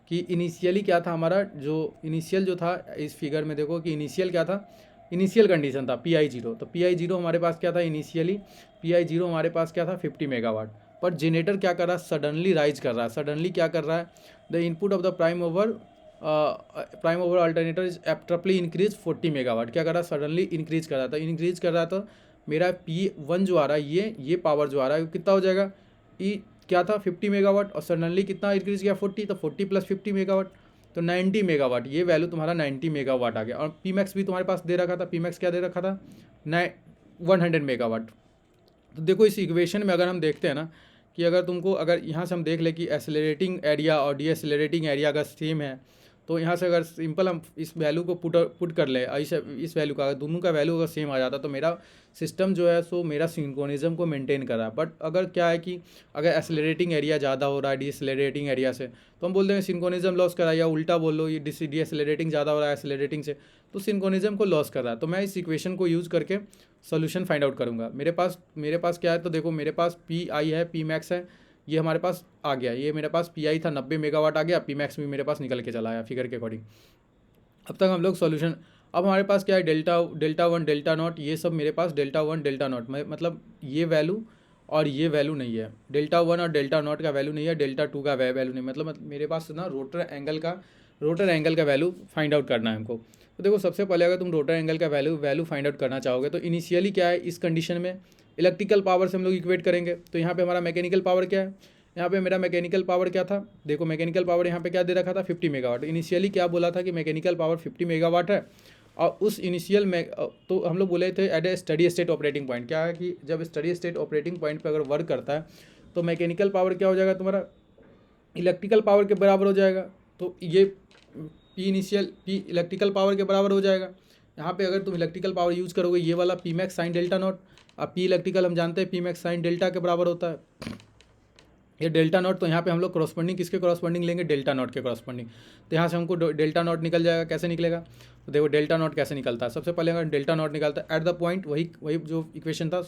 कि इनिशियली क्या था हमारा, जो इनिशियल जो था इस फिगर में देखो कि इनिशियल क्या था, इनिशियल कंडीशन था PI0। तो PI0 हमारे पास क्या था इनिशियली, PI0 हमारे पास क्या था 50 मेगावाट। पर जनरेटर क्या कर रहा है, सडनली राइज कर रहा है। सडनली क्या कर रहा है, the input of the prime over alternator is abruptly increase 40 megawatt. क्या कर रहा है, सडनली इंक्रीज कर रहा था, इंक्रीज कर रहा था। मेरा P1 जो आ रहा है, ये पावर जो आ रहा है कितना हो जाएगा, क्या था 50 मेगावाट, और सडनली कितना इंक्रीज किया 40, तो 40 प्लस 50 मेगावाट तो 90 मेगावाट। ये वैल्यू तुम्हारा 90 मेगावाट आ गया। और पी मैक्स भी तुम्हारे पास दे रखा था, पी मैक्स क्या दे रखा था 100 मेगावाट। तो देखो इस इक्वेशन में अगर हम देखते हैं ना कि अगर तुमको, अगर यहाँ से हम देख ले कि एक्सेलरेटिंग एरिया और डी एक्सेलरेटिंग एरिया अगर सेम है, तो यहाँ से अगर सिंपल हम इस वैल्यू को पुट कर ले, इस वैल्यू का अगर दोनों का वैल्यू अगर सेम आ जाता तो मेरा सिस्टम जो है सो मेरा सिंक्रोनिज्म को मेंटेन कर रहा है। बट अगर क्या है कि अगर एक्सेलरेटिंग एरिया ज़्यादा हो रहा है डिसलेरेटिंग एरिया से, तो हम बोल देंगे सिंक्रोनिज्म लॉस कर रहा है, या उल्टा बोल लो ये डिसलेरेटिंग ज़्यादा हो रहा है एक्सेलरेटिंग से, तो सिंक्रोनिज्म को लॉस कर रहा है। तो मैं इस इक्वेशन को यूज़ करके सोल्यूशन फाइंड आउट करूँगा। मेरे पास क्या है, तो देखो मेरे पास PI है, पी मैक्स है, ये हमारे पास आ गया। ये मेरे पास PI था 90 मेगावाट आ गया, पी मैक्स भी मेरे पास निकल के चला आया फिगर के अकॉर्डिंग। अब तक हम लोग सॉल्यूशन, अब हमारे पास क्या है डेल्टा 1 डेल्टा नॉट, ये सब मेरे पास डेल्टा 1 डेल्टा नॉट, मतलब ये वैल्यू और ये वैल्यू नहीं है। डेल्टा 1 और डेल्टा नॉट का वैल्यू नहीं है, डेल्टा 2 का वैल्यू नहीं, मतलब मेरे पास ना रोटर एंगल का रोटर एंगल का वैल्यू फाइंड आउट करना है हमको। तो देखो सबसे पहले अगर तुम रोटर एंगल का वैल्यू फाइंड आउट करना चाहोगे तो इनिशियली क्या है, इस कंडीशन में इलेक्ट्रिकल पावर से हम लोग इक्वेट करेंगे। तो यहाँ पे हमारा मैकेनिकल पावर क्या है, यहाँ पे मेरा मैकेनिकल पावर क्या था, देखो मैकेनिकल पावर यहाँ पे क्या दे रखा था 50 मेगावाट। इनिशियली क्या बोला था कि मैकेनिकल पावर 50 मेगावाट है, और उस इनिशियल में तो हम लोग बोले थे एट ए स्टडी स्टेट ऑपरेटिंग पॉइंट, क्या है कि जब स्टडी स्टेट ऑपरेटिंग पॉइंट पर अगर वर्क करता है तो मैकेनिकल पावर क्या हो जाएगा तुम्हारा इलेक्ट्रिकल पावर के बराबर हो जाएगा। तो ये पी इलेक्ट्रिकल पावर के बराबर हो जाएगा। यहाँ पे अगर तुम इलेक्ट्रिकल पावर यूज़ करोगे ये वाला P max sine delta not, अब पी इलेक्ट्रिकल हम जानते हैं पी मैक्स साइन डेल्टा के बराबर होता है ये डेल्टा नॉट। तो यहाँ पे हम लोग कॉरस्पॉन्डिंग किसके कॉरस्पॉन्डिंग लेंगे, डेल्टा नॉट के कॉरस्पॉन्डिंग। तो यहाँ से हमको डेल्टा नॉट निकल जाएगा, कैसे निकलेगा, तो देखो डेल्टा नॉट कैसे निकलता है। सबसे पहले अगर डेल्टा नॉट निकलता है एट द पॉइंट, वही जो इक्वेशन था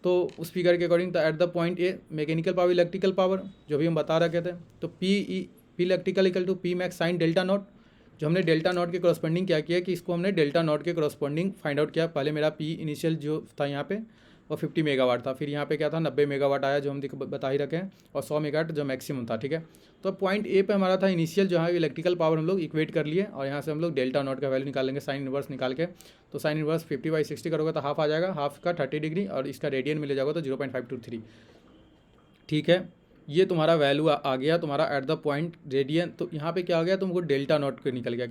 तो उस फिगर के अकॉर्डिंग तो at the point A mechanical power electrical power जो भी हम बता रखे थे, तो P electrical equal to P max sine delta naught. जो हमने डेल्टा नॉट के कॉरस्पॉन्डिंग क्या किया कि इसको हमने डेल्टा नॉट के कॉरस्पॉन्डिंग फाइंड आउट किया। पहले मेरा पी इनिशियल जो था यहाँ पे वो 50 मेगावाट था, फिर यहाँ पे क्या था 90 मेगावाट आया जो हम बता ही रखे हैं, और 100 मेगावाट जो मैक्सिमम था, ठीक है। तो पॉइंट ए पे हमारा था इनिशियल जो है इलेक्ट्रिकल पावर हम लोग इक्वेट कर लिए, और यहाँ से हम लोग डेल्टा नॉट का वैल्यू निकालेंगे साइन इनवर्स निकाल के। तो साइन इनवर्स 50/60 करोगे तो हाफ आ जाएगा, हाफ का 30 डिग्री, और इसका रेडियन में ले जाओगे तो 0.523, ठीक है। ये तुम्हारा वैल्यू आ गया तुम्हारा एट द पॉइंट रेडियन। तो यहाँ पे क्या हो गया तुमको डेल्टा नॉट के निकल गया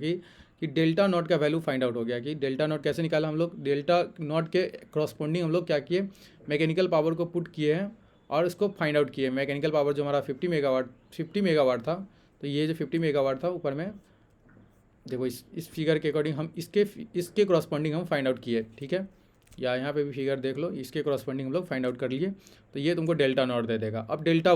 कि डेल्टा नॉट का वैल्यू फाइंड आउट हो गया। कि डेल्टा नॉट कैसे निकाला हम लोग, डेल्टा नॉट के क्रॉसपॉन्डिंग हम लोग क्या किए, मैकेनिकल पावर को पुट किए हैं और इसको फाइंड आउट किए। मैकेनिकल पावर जो हमारा 50 मेगावाट था, तो ये जो 50 मेगावाट था ऊपर में देखो इस फिगर के अकॉर्डिंग हम इसके क्रॉसपॉन्डिंग हम फाइंड आउट किए, ठीक है। या यहाँ पे भी फिगर देख लो, इसके क्रॉसपॉन्डिंग हम लोग फाइंड आउट कर लिए, तो ये तुमको डेल्टा नॉट दे देगा। अब डेल्टा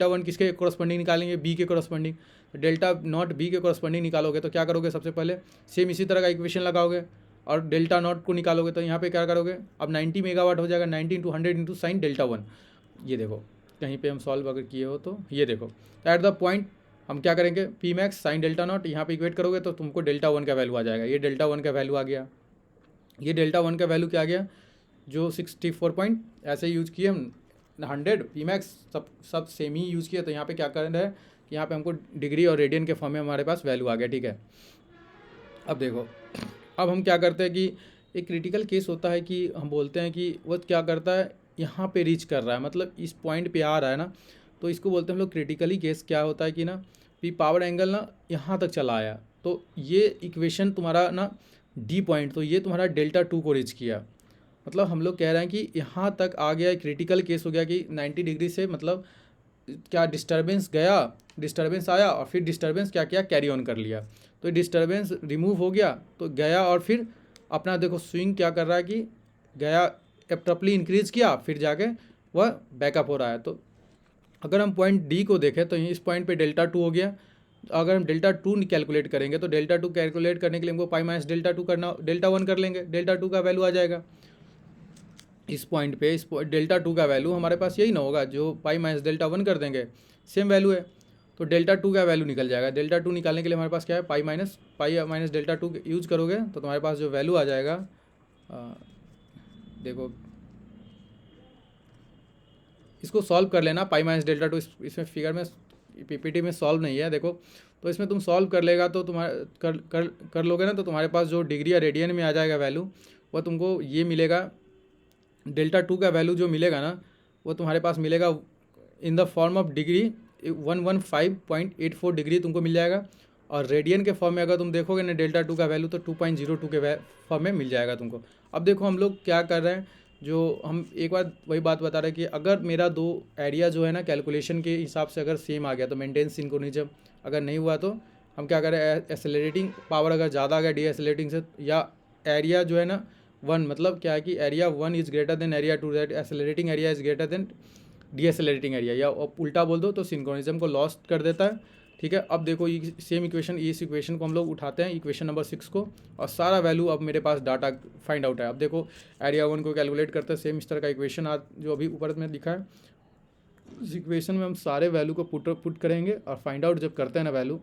वन किसके क्रॉसपॉन्डिंग निकालेंगे, बी के क्रॉसपॉन्डिंग। डेल्टा नॉट बी के क्रॉसपॉन्डिंग निकालोगे तो क्या करोगे, सबसे पहले सेम इसी तरह का इक्वेशन लगाओगे और डेल्टा नॉट को निकालोगे। तो यहाँ पे क्या करोगे, अब 90 मेगावाट हो जाएगा, 90 × 100 × साइन डेल्टा वन। ये देखो कहीं पे हम सॉल्व अगर किए हो तो ये देखो एट द पॉइंट हम क्या करेंगे, P max sine delta not यहाँ पे इक्वेट करोगे तो तुमको डेल्टा वन का वैल्यू आ जाएगा। ये डेल्टा वन का वैल्यू आ गया, ये डेल्टा वन का वैल्यू क्या आ गया, जो 64 पॉइंट ऐसे यूज़ किए हम 100 पी मैक्स सब सेम ही यूज़ किया। तो यहाँ पे क्या कर रहे हैं कि यहाँ पे हमको डिग्री और रेडियन के फॉर्म में हमारे पास वैल्यू आ गया, ठीक है। अब देखो अब हम क्या करते हैं कि एक क्रिटिकल केस होता है कि हम बोलते हैं कि वो क्या करता है यहाँ पे रीच कर रहा है, मतलब इस पॉइंट पे आ रहा है ना, तो इसको बोलते हैं हम लोग क्रिटिकली केस। क्या होता है कि ना पी पावर एंगल ना यहाँ तक चला आया, तो ये इक्वेशन तुम्हारा ना डी पॉइंट, तो ये तुम्हारा डेल्टा टू को रीच किया। मतलब हम लोग कह रहे हैं कि यहाँ तक आ गया, क्रिटिकल केस हो गया कि 90 डिग्री से मतलब क्या डिस्टर्बेंस आया और फिर डिस्टर्बेंस क्या किया, कैरी ऑन कर लिया। तो डिस्टर्बेंस रिमूव हो गया तो गया, और फिर अपना देखो स्विंग क्या कर रहा है कि गया एब्रप्टली इंक्रीज किया, फिर जाके वह बैकअप हो रहा है। तो अगर हम पॉइंट डी को देखें तो इस पॉइंट पे डेल्टा टू हो गया। अगर हम डेल्टा टू कैलकुलेट करेंगे तो डेल्टा टू कैलकुलेट करने के लिए हमको पाई माइनस डेल्टा टू करना, डेल्टा वन कर लेंगे, डेल्टा टू का वैल्यू आ जाएगा इस पॉइंट पे। इस डेल्टा टू का वैल्यू हमारे पास यही ना होगा, जो पाई माइनस डेल्टा वन कर देंगे सेम वैल्यू है, तो डेल्टा टू का वैल्यू निकल जाएगा। डेल्टा टू निकालने के लिए हमारे पास क्या है, pi minus delta to use करोगे तो तुम्हारे पास जो वैल्यू आ जाएगा, देखो इसको सॉल्व कर लेना, पाई माइनस डेल्टा टू इसमें फिगर में पीपीटी में सॉल्व नहीं है देखो, तो इसमें तुम सॉल्व कर लेगा तो तुम्हारे कर लोगे ना, तो तुम्हारे पास जो डिग्री या रेडियन में आ जाएगा वैल्यू, वह तुमको ये मिलेगा। डेल्टा टू का वैल्यू जो मिलेगा ना वो तुम्हारे पास मिलेगा in the form of degree 115.84 degree तुमको मिल जाएगा, और रेडियन के फॉर्म में अगर तुम देखोगे ना डेल्टा टू का वैल्यू तो 2.02 के फॉर्म में मिल जाएगा तुमको। अब देखो हम लोग क्या कर रहे हैं, जो हम एक बार वही बात बता रहे हैं कि अगर मेरा दो एरिया जो है ना कैलकुलेशन के हिसाब से अगर सेम आ गया तो मेंटेन सिंक्रोनिज्म, अगर नहीं हुआ तो हम क्या करें, एक्सेलरेटिंग पावर अगर ज़्यादा आ गया डी एक्सेलरेटिंग से, या एरिया जो है ना वन, मतलब क्या है कि area one is greater than area two, that accelerating area is greater than decelerating area, या उल्टा बोल दो तो सिंक्रोनिज्म को लॉस्ट कर देता है, ठीक है। अब देखो ये सेम इक्वेशन, इस इक्वेशन को हम लोग उठाते हैं इक्वेशन नंबर 6 को, और सारा वैल्यू अब मेरे पास डाटा फाइंड आउट है। अब देखो एरिया वन को कैलकुलेट करते हैं, सेम इस तरह का इक्वेशन आज जो अभी ऊपर में लिखा है, इस इक्वेशन में हम सारे वैल्यू को पुट करेंगे और फाइंड आउट जब करते हैं ना वैल्यू,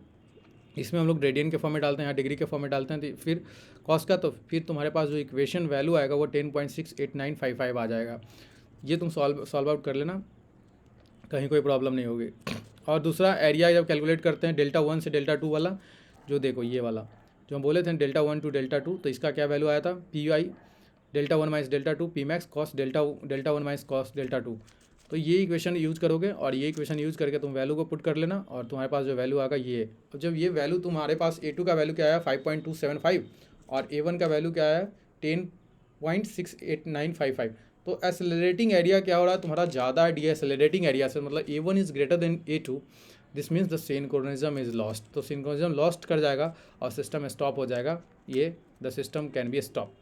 इसमें हम लोग रेडियन के फॉर्म में डालते हैं, यहाँ डिग्री के फॉर्म में डालते हैं, तो फिर कॉस का, तो फिर तुम्हारे पास जो इक्वेशन वैल्यू आएगा वो 10.68955 आ जाएगा। ये तुम सॉल्व आउट कर लेना, कहीं कोई प्रॉब्लम नहीं होगी। और दूसरा एरिया जब कैलकुलेट करते हैं डेल्टा 1 से डेल्टा 2 वाला, जो देखो ये वाला जो हम बोले थे डेल्टा 1 टू डेल्टा 2, तो इसका क्या वैल्यू आया था, P I delta 1 minus delta 2 P max cos delta 1 minus cos delta 2। तो ये इक्वेशन यूज़ करोगे और ये इक्वेशन यूज़ करके तुम वैल्यू को पुट कर लेना और तुम्हारे पास जो वैल्यू आएगा ये है। और जब ये वैल्यू तुम्हारे पास A2 का वैल्यू क्या आया 5.275 और A1 का वैल्यू क्या आया 10.68955, तो एसेलरेटिंग एरिया क्या हो रहा है तुम्हारा ज़्यादा है डीएसेलरेटिंग एरिया से, मतलब A1 is greater then A2, this means the synchronism is lost. तो सिंक्रोनिज्म लॉस्ट कर जाएगा और सिस्टम स्टॉप हो जाएगा, ये the system can be stop.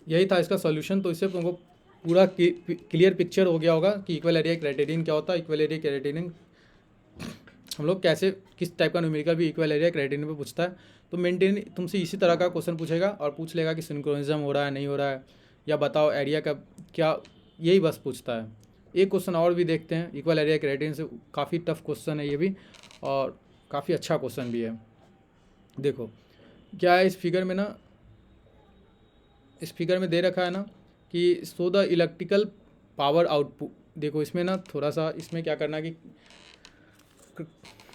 यही था इसका सॉल्यूशन। तो इससे तुमको पूरा क्लियर पिक्चर हो गया होगा कि इक्वल एरिया क्राइटेरियन क्या होता है। इक्वल एरिया क्राइटेरियन हम लोग कैसे किस टाइप का न्यूमेरिकल भी इक्वल एरिया क्राइटेरियन पे पूछता है। तो मेंटेन तुमसे इसी तरह का क्वेश्चन पूछेगा और पूछ लेगा कि सिंक्रोनिज्म हो रहा है नहीं हो रहा है, या बताओ एरिया का क्या, यही बस पूछता है। एक क्वेश्चन और भी देखते हैं इक्वल एरिया क्राइटेरियन से, काफ़ी टफ क्वेश्चन है ये भी और काफ़ी अच्छा क्वेश्चन भी है। देखो क्या है इस फिगर में ना, इस फिगर में दे रखा है ना कि so the electrical power output. देखो इसमें ना थोड़ा सा इसमें क्या करना कि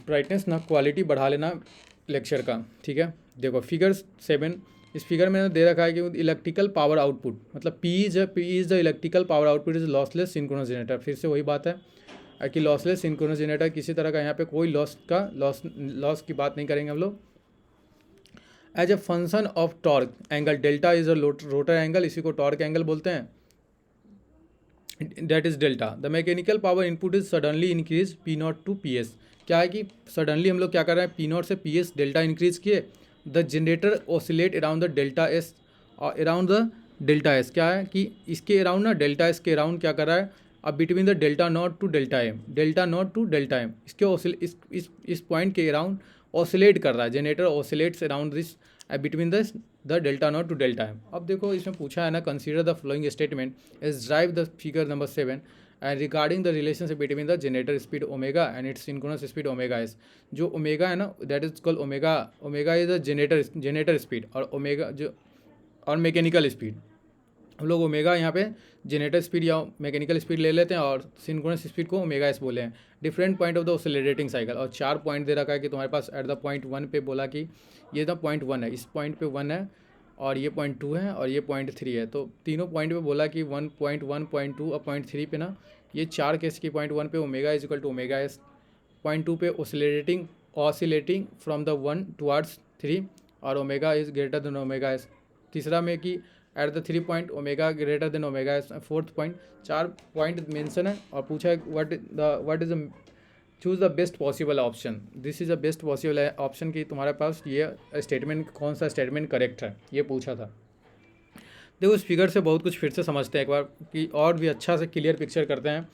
ब्राइटनेस ना क्वालिटी बढ़ा लेना लेक्चर का, ठीक है। देखो फिगर 7, इस फिगर में दे रखा है कि इलेक्ट्रिकल पावर आउटपुट मतलब P is the electrical power output is lossless synchronous generator. फिर से वही बात है कि लॉसलेस सिंक्रोनस जनरेटर किसी तरह का यहाँ पे कोई लॉस की बात नहीं करेंगे हम लोग। As a function of torque angle delta is a rotor angle, इसी को टॉर्क एंगल बोलते हैं, that is delta. The mechanical power input is suddenly increase P0 to PS। क्या है कि सडनली हम लोग क्या कर रहे हैं P0 से PS डेल्टा इंक्रीज किए, the generator oscillate around the delta S और अराउंड द डेल्टा एस। क्या है कि इसके अराउंड ना डेल्टा एस के अराउंड क्या कर रहा है, अब between the delta naught to delta M, delta naught to delta M इसके इस पॉइंट के अराउंड ऑसिलेट कर रहा है, generator oscillates around this between the delta naught to delta M. अब देखो इसमें पूछा है ना, consider the following statement is drive the figure number 7 and regarding the relationship between the generator speed omega and its synchronous speed omega S. जो omega है ना that is called omega, omega is the generator speed और omega जो और mechanical speed. हम लोग omega यहाँ पे जनरेटर स्पीड या मैकेनिकल स्पीड ले लेते हैं और सिंक्रोनस स्पीड को ओमेगा एस बोले हैं। Different point of the oscillating cycle, और 4 पॉइंट दे रखा है कि तुम्हारे पास एट द पॉइंट 1 पे बोला कि ये द पॉइंट 1 है, इस पॉइंट पे 1 है और ये पॉइंट 2 है और ये पॉइंट 3 है। तो तीनों पॉइंट पे बोला कि 1, पॉइंट 1, पॉइंट 2 और पॉइंट 3 पे ना ये 4 केस की पॉइंट 1 पे omega is equal to omega S, point 2 पे ऑसिलेटिंग फ्रॉम द 1 टुवार्ड्स 3 और omega is greater than omega S. तीसरा में कि at the 3 point omega greater than omega S. Fourth point, 4 point mention है और पूछा है what is choose the best possible option, this is the best possible option कि तुम्हारे पास ये स्टेटमेंट कौन सा स्टेटमेंट करेक्ट है, ये पूछा था। देखो इस फिगर से बहुत कुछ फिर से समझते हैं एक बार कि और भी अच्छा से क्लियर पिक्चर करते हैं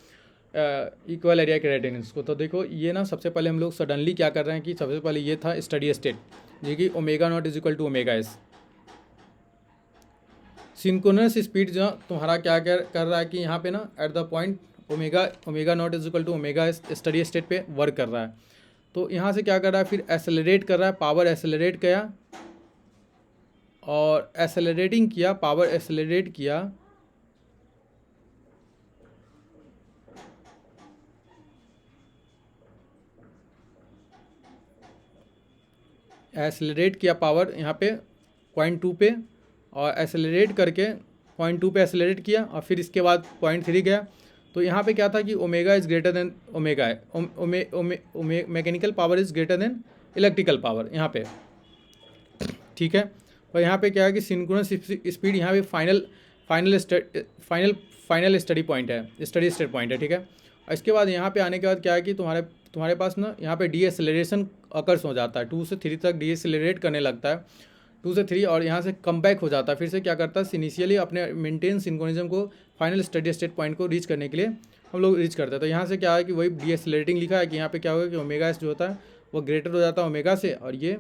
इक्वल एरिया क्राइटेरियन को। तो देखो ये ना सबसे पहले हम लोग सडनली क्या कर रहे हैं कि सबसे पहले ये था स्टडी स्टेट जो कि omega naught is equal to omega S. Synchronous speed जो तुम्हारा क्या कर रहा है कि यहाँ पे ना at the point omega naught is equal to omega S study state पे वर्क कर रहा है। तो यहाँ से क्या कर रहा है फिर एसेलरेट कर रहा है, पावर एसेलरेट किया और एसेलरेटिंग किया, पावर एसेलरेट किया पावर यहाँ पे पॉइंट 2 पे और एसेलरेट करके पॉइंट 2 पे एसेलरेट किया और फिर इसके बाद पॉइंट 3 गया। तो यहाँ पे क्या था कि omega is greater than omega है, mechanical power is greater than electrical power यहाँ पे, ठीक है। और यहाँ पे क्या है कि सिंक्रोनस स्पीड यहाँ पे फाइनल स्टडी पॉइंट है, स्टडी स्टेट पॉइंट है, ठीक है। और इसके बाद यहाँ पे आने के बाद क्या है कि तुम्हारे पास ना यहाँ पे डीएसेलरेशन अकर्स हो जाता है, 2 से 3 तक डीएसेलरेट करने लगता है, 2 से 3 और यहाँ से कम बैक हो जाता है। फिर से क्या करता है इनिशियली अपने मेंटेन सिंक्रोनिज्म को फाइनल स्टडी स्टेट पॉइंट को रीच करने के लिए हम लोग रीच करते हैं। तो यहाँ से क्या है कि वही डीएसेलरेटिंग लिखा है कि यहाँ पे क्या होगा कि ओमेगा एस जो होता है वो ग्रेटर हो जाता है ओमेगा से और ये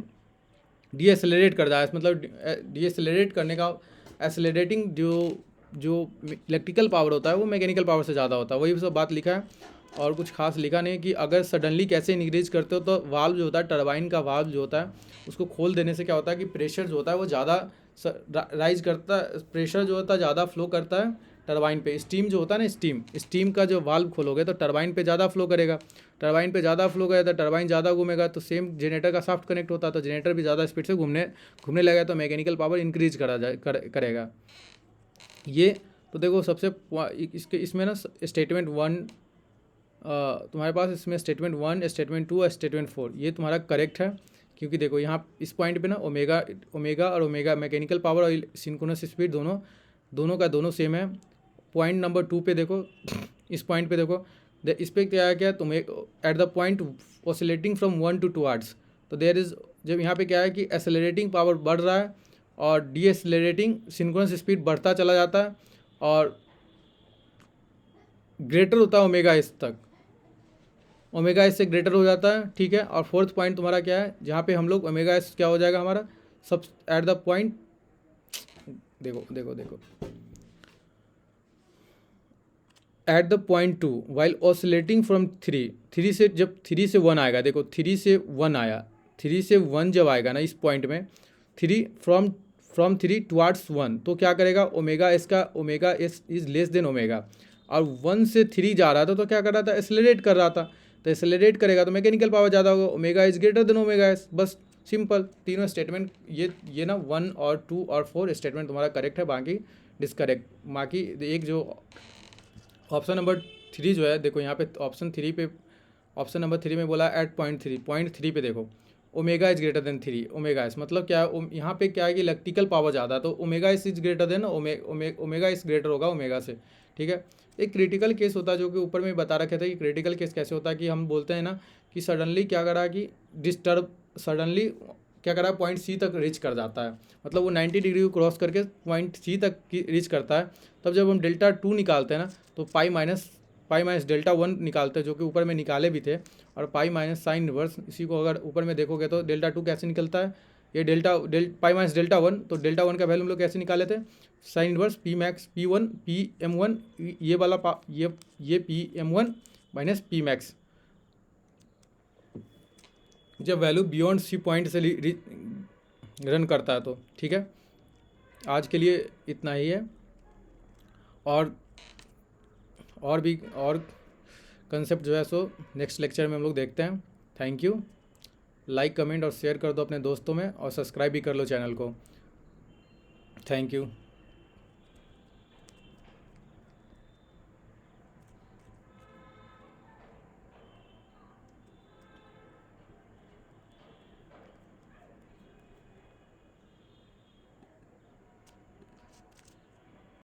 डीएसेलरेट कर रहा है, मतलब डीएसेलरेट करने का एसेलरेटिंग जो इलेक्ट्रिकल पावर होता है वो मैकेनिकल पावर से ज़्यादा होता है, वही सब बात लिखा है और कुछ खास लिखा नहीं कि अगर सडनली कैसे इंक्रीज करते हो तो वाल्व जो होता है टरबाइन का वाल्व जो होता है उसको खोल देने से क्या होता है कि प्रेशर जो होता है वो ज़्यादा राइज करता है, प्रेशर जो होता है ज़्यादा फ्लो करता है टरबाइन पे। स्टीम जो होता है ना, स्टीम का जो वाल्व खोलोगे तो टरबाइन पे ज़्यादा फ्लो करेगा, टरबाइन पे ज़्यादा फ्लो करेगा तो टरबाइन ज़्यादा घूमेगा, तो सेम जनरेटर का शाफ्ट कनेक्ट होता है तो जनरेटर भी ज़्यादा स्पीड से घूमने लगेगा, तो मैकेनिकल पावर इंक्रीज करेगा ये। तो देखो सबसे इसमें ना स्टेटमेंट 1 तुम्हारे पास इसमें स्टेटमेंट 1, स्टेटमेंट 2 और स्टेटमेंट 4 ये तुम्हारा करेक्ट है, क्योंकि देखो यहाँ इस पॉइंट पे ना ओमेगा और ओमेगा मैकेनिकल पावर और सिंक्रोनस स्पीड दोनों सेम है। पॉइंट नंबर 2 पे देखो, इस पॉइंट पे देखो, इस पर क्या है, क्या तुम eight the point oscillating from 1 to 2 hours, तो देयर इज, जब यहाँ पे क्या है कि एसेलरेटिंग पावर बढ़ रहा है और डी एसेलरेटिंग सिंक्रोनस स्पीड बढ़ता चला जाता है और ग्रेटर होता है ओमेगा एस तक, ओमेगा एस से ग्रेटर हो जाता है, ठीक है। और फोर्थ पॉइंट तुम्हारा क्या है, जहाँ पे हम लोग ओमेगा एस क्या हो जाएगा हमारा सब एट द पॉइंट, देखो eight the point 2 while oscillating from 3 से, जब 3 से 1 आएगा, देखो 3 से 1 आया, 3 से 1 जब आएगा ना इस पॉइंट में, 3 फ्रॉम 3 टुवार्ड्स 1, तो क्या करेगा, omega S is less than omega, और 1 से 3 जा रहा था तो क्या कर रहा था, एक्सेलरेट कर रहा था, तो एक्सेलरेट करेगा तो मैकेनिकल पावर ज़्यादा होगा, omega is greater than omega S, बस सिंपल। तीनों स्टेटमेंट ये ना 1 और 2 और 4 स्टेटमेंट तुम्हारा करेक्ट है, बाकी डिसकरेक्ट। बाकी एक जो ऑप्शन नंबर 3 जो है, देखो यहाँ पे ऑप्शन नंबर 3 में बोला एट पॉइंट थ्री पे देखो omega is greater then 3 omega S, मतलब क्या है, यहाँ पे क्या है कि इलेक्ट्रिकल पावर ज़्यादा है तो omega S is greater than omega S greater होगा ओमेगा से, ठीक है। एक क्रिटिकल केस होता है जो कि ऊपर में बता रखे थे कि क्रिटिकल केस कैसे होता है, कि हम बोलते हैं ना कि सडनली क्या करा कि सडनली क्या करा पॉइंट सी तक रीच कर जाता है, मतलब वो 90 डिग्री को क्रॉस करके पॉइंट सी तक रीच करता है, तब जब हम डेल्टा 2 निकालते हैं ना तो पाई माइनस डेल्टा 1 निकालते हैं, जो कि ऊपर में निकाले भी थे, और पाई माइनस साइन इनवर्स, इसी को अगर ऊपर में देखोगे तो डेल्टा 2 कैसे निकलता है, ये पाई माइनस डेल्टा 1, तो डेल्टा 1 का वैल्यू हम लोग कैसे निकाले थे, sine inverse P max P M one, ये वाला ये P M one minus P max, जब वैल्यू बियॉन्ड सी पॉइंट से रन करता है तो, ठीक है। आज के लिए इतना ही है, और भी कंसेप्ट जो है सो नेक्स्ट लेक्चर में हम लोग देखते हैं। Thank you. लाइक कमेंट और शेयर कर दो अपने दोस्तों में, और सब्सक्राइब भी कर लो चैनल को। Thank you.